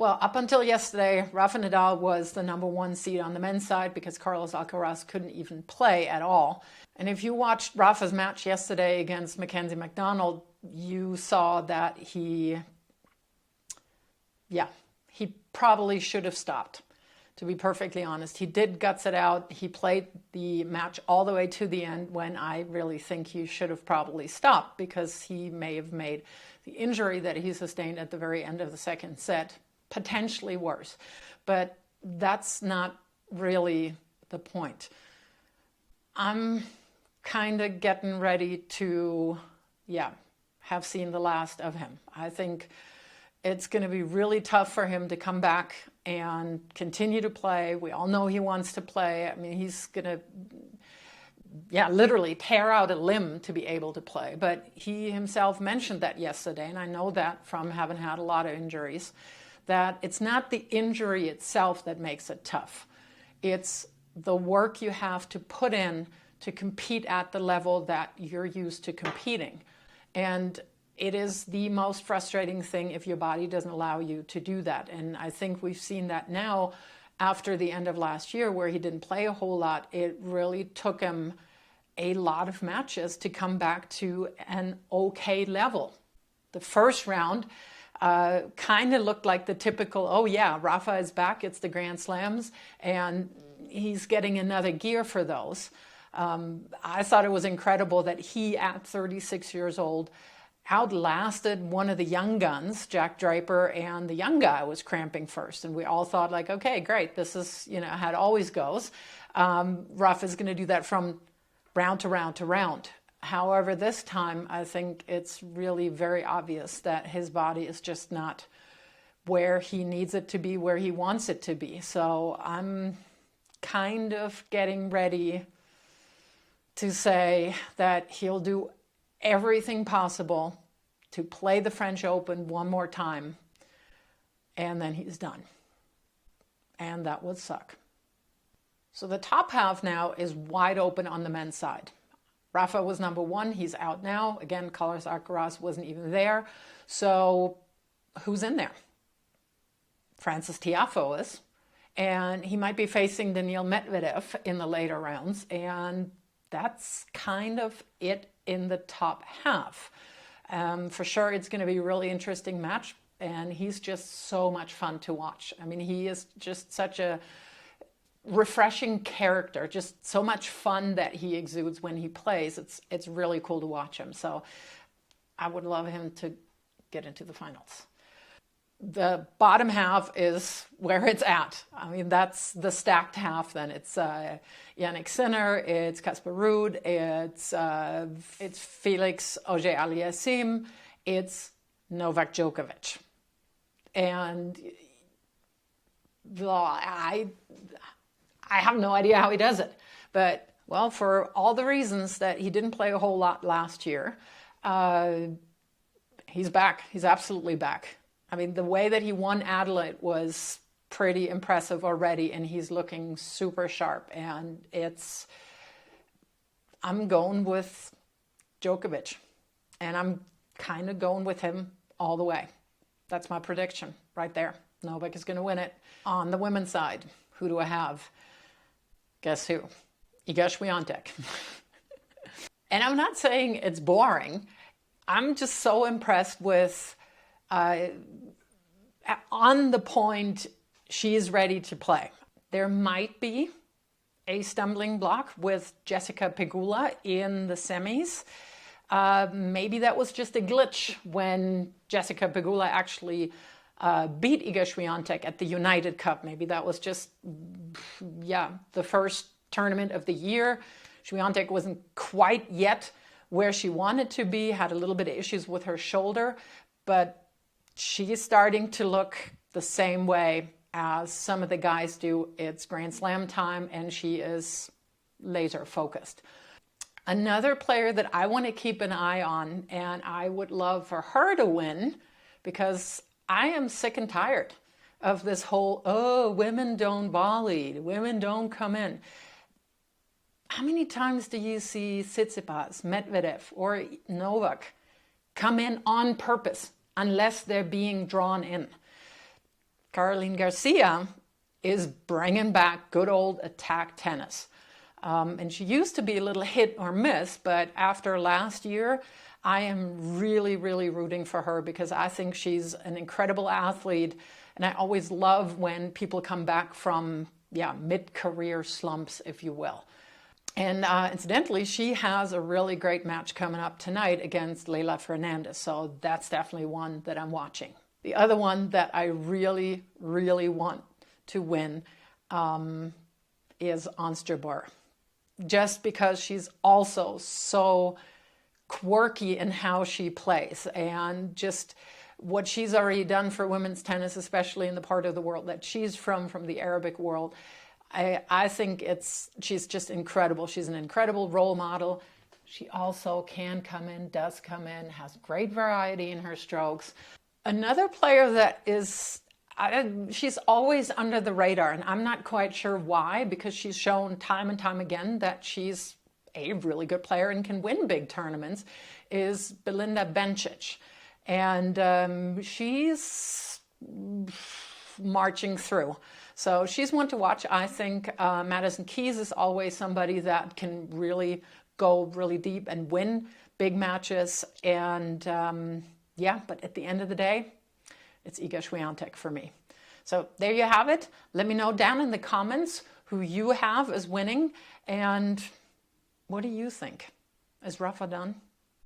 Well, up until yesterday, Rafa Nadal was the #1 seed on the men's side because Carlos Alcaraz couldn't even play at all. And if you watched Rafa's match yesterday against McDonald, you saw that he probably should have stopped, to be perfectly honest. He did guts it out. He played the match all the way to the end when I really think he should have probably stopped because he may have made the injury that he sustained at the very end of the second set potentially worse. But that's not really the point. I'm kind of getting ready to, have seen the last of him. I think it's going to be really tough for him to come back and continue to play. We all know he wants to play. I mean, he's going to, literally tear out a limb to be able to play. But he himself mentioned that yesterday, and I know that from having had a lot of injuries, that it's not the injury itself that makes it tough. It's the work you have to put in to compete at the level that you're used to competing. And it is the most frustrating thing if your body doesn't allow you to do that. And I think we've seen that now after the end of last year where he didn't play a whole lot. It really took him a lot of matches to come back to an okay level. The first round kind of looked like the typical, Rafa is back, it's the Grand Slams, and he's getting another gear for those. I thought it was incredible that he, at 36 years old, outlasted one of the young guns, Jack Draper, and the young guy was cramping first. And we all thought, like, okay, great, this is, how it always goes. Rafa's going to do that from round to round to round. However, this time, I think it's really very obvious that his body is just not where he needs it to be, where he wants it to be. So I'm kind of getting ready to say that he'll do everything possible to play the French Open one more time, and then he's done. And that would suck. So the top half now is wide open on the men's side. Rafa was #1, he's out now. Again, Carlos Alcaraz wasn't even there. So who's in there? Francis Tiafoe is, and he might be facing Daniil Medvedev in the later rounds, and that's kind of it in the top half. For sure, it's going to be a really interesting match, and he's just so much fun to watch. I mean, he is just such a refreshing character, just so much fun that he exudes when he plays. It's really cool to watch him. So I would love him to get into the finals. The bottom half is where it's at. I mean, that's the stacked half. Then it's Jannik Sinner, it's Casper Ruud, it's Felix Auger-Aliassime, it's Novak Djokovic, and I have no idea how he does it. But well, for all the reasons that he didn't play a whole lot last year, he's back. He's absolutely back. I mean, the way that he won Adelaide was pretty impressive already, and he's looking super sharp. And I'm going with Djokovic, and I'm kind of going with him all the way. That's my prediction right there. Novak is going to win it. On the women's side, who do I have? Guess who? Iga Swiatek. And I'm not saying it's boring. I'm just so impressed with on the point she's ready to play. There might be a stumbling block with Jessica Pegula in the semis. Maybe that was just a glitch when Jessica Pegula actually beat Iga Swiatek at the United Cup. Maybe that was just, the first tournament of the year. Swiatek wasn't quite yet where she wanted to be, had a little bit of issues with her shoulder, but she is starting to look the same way as some of the guys do. It's Grand Slam time, and she is laser focused. Another player that I want to keep an eye on, and I would love for her to win, because I am sick and tired of this whole, women don't volley, women don't come in. How many times do you see Tsitsipas, Medvedev, or Novak come in on purpose, unless they're being drawn in? Caroline Garcia is bringing back good old attack tennis. And she used to be a little hit or miss, but after last year, I am really, really rooting for her because I think she's an incredible athlete. And I always love when people come back from, mid-career slumps, if you will. And incidentally, she has a really great match coming up tonight against Leylah Fernandez. So that's definitely one that I'm watching. The other one that I really, really want to win is Ons Jabeur. Just because she's also so quirky in how she plays and just what she's already done for women's tennis, especially in the part of the world that she's from the Arabic world. I think she's just incredible. She's an incredible role model. She also can come in, does come in, has great variety in her strokes. Another player that she's always under the radar, and I'm not quite sure why, because she's shown time and time again that she's a really good player and can win big tournaments, is Belinda Bencic. And she's marching through. So she's one to watch. I think Madison Keys is always somebody that can really go really deep and win big matches. And but at the end of the day, it's Iga Swiatek for me. So there you have it. Let me know down in the comments who you have as winning and what do you think? Is Rafa done?